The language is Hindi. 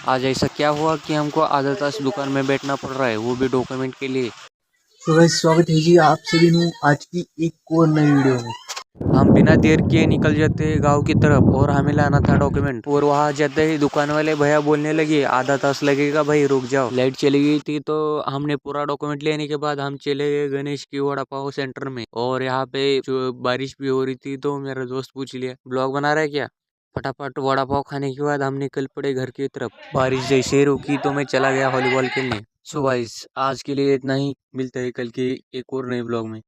आज ऐसा क्या हुआ कि हमको आधा तास दुकान में बैठना पड़ रहा है, वो भी डॉक्यूमेंट के लिए। तो गाइस स्वागत है जी आप सभी नु आज की एक और नई वीडियो में। हम बिना देर किए निकल जाते हैं गांव की तरफ और हमें लाना था डॉक्यूमेंट। और वहां जाते ही दुकान वाले भैया बोलने लगे आधा तास लगेगा भाई, रुक जाओ। लाइट चली गई थी तो हमने पूरा डॉक्यूमेंट लेने के बाद हम चले गए गणेश की वड़ा पाव सेंटर में। और यहाँ पे जो बारिश भी हो रही थी तो मेरा दोस्त पूछ लिया ब्लॉग बना रहा है क्या। फटाफट वड़ा पाव खाने के बाद हम निकल पड़े घर की तरफ। बारिश जैसे ही रुकी तो मैं चला गया वॉलीबॉल खेलने। सो गाइस आज के लिए इतना ही, मिलते हैं कल के एक और नए ब्लॉग में।